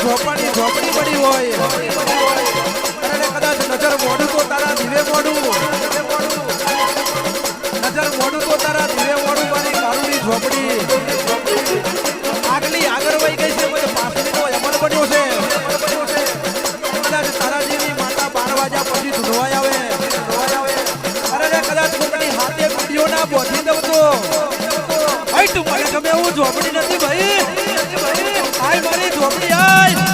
ઝોપડી પડી હોય અને કદાચ નજર મોડું તો તારા ધીરે મોડું નજર મોડું તો તારા ધીરે મોડું મારી કારુની ઝોપડી આગળ વહી ગઈ છે મને પાછળનો અમલ બન્યો છે કદાચ તારા જેવી માતા 12 વાગ્યા પછી ધૂળવાય આવે અરે કદાચ કોકની હાથે વિડિયો ના બોધી દઉં તો ભાઈ તું મને ગમે એવું ઝોપડી નથી ભાઈ આય મારી ઝોપડી આય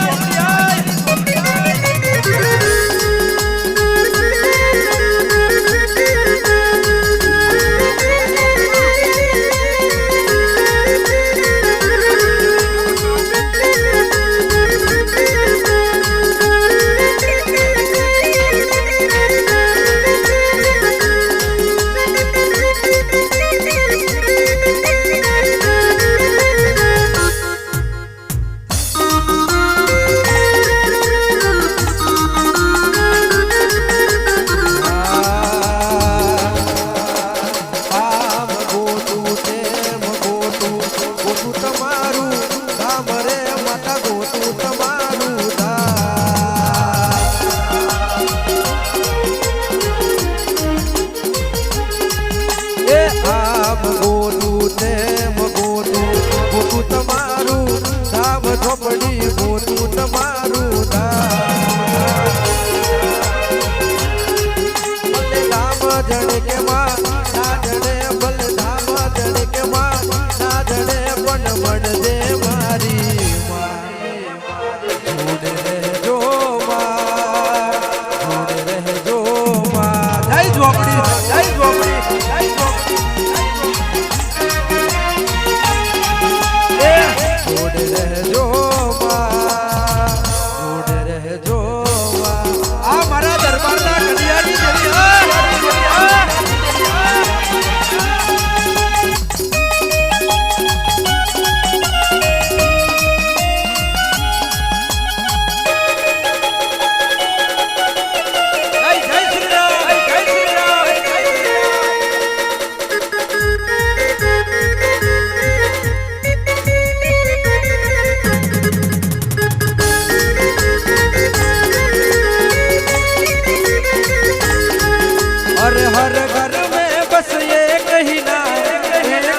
हर घर में बस ये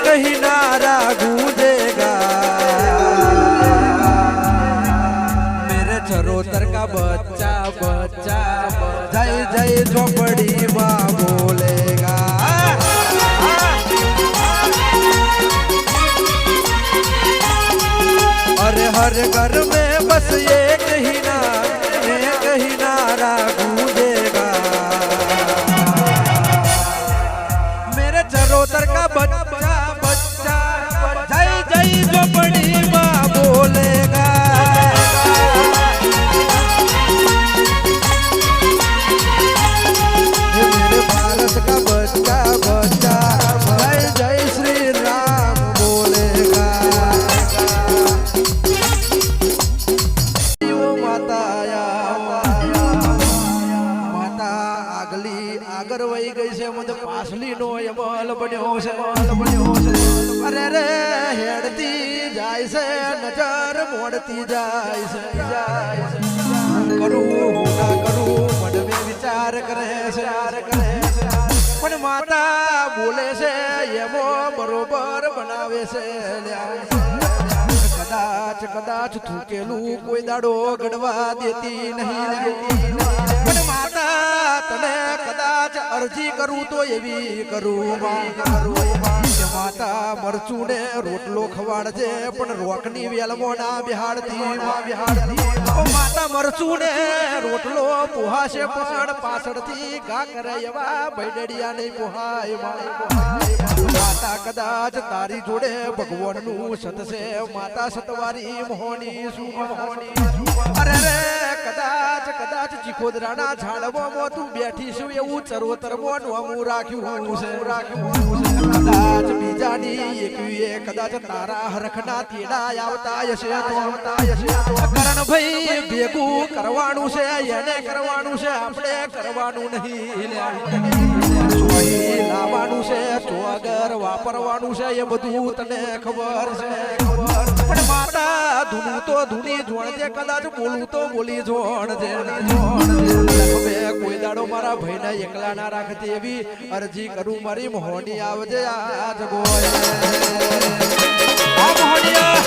कहीं नारा गूंजेगा मेरे चरोतर का बच्चा जय जय झोपड़ी माँ बोलेगा अरे हर घर में बस ये कहीं नारा गूंजेगा चरोतर का बच्चा जय जय झोपड़ी माँ बोलेगा मेरे भारत का बच्चा जय जय श्री राम बोलेगा माता આગળ વહી ગઈ છે મને પાછલીનો અમલ બન્યો છે અરે રે હેડતી જાય છે નજર મોડતી જાય છે કરું ના કરું મને વિચાર કરે છે પણ માતા બોલે છે એમો બરોબર બનાવે છે કદાચ થૂકેલું કોઈ દાડો ગડવા દેતી નહીં પણ માતા તને કદાચ અરજી કરું તો એવી કરું માતા મરચું ને રોટલો ખવાડજે પણ રોકની વેલમો ના બિહાડતી માતા મરચું ને રોટલો પોહાશે પણ પાછળથી ઘા કરે એવા ભૈડડિયા નહીં પોહાય માતા કદાચ તારી જોડે ભગવાનનું સતશે માતા સતવારી મોહની અરે રે કદાચ ચીખોદરાના ઝાડવામાં તું બેઠી છું એવું ચરોતરમાં નોમું રાખ્યું છે કદાચ બીજાની એકવીએ કદાચ તારા હરખના તેડા આવતા હશે તો કરણ ભાઈ ભેગું કરવાનું છે એને કરવાનું છે આપણે કરવાનું નહીં સોહી લાવવાનું છે ચોગર વાપરવાનું છે એ બધું તને ખબર છે પણ માતા ધૂનું તો ધૂની જોણજે કદાચ બોલું તો બોલી જોણજે હવે કોઈ દાડો મારા ભાઈને એકલા ના રાખતી એવી અરજી કરું મારી મોહની આવજે આજ ગોય આ મોહનિયા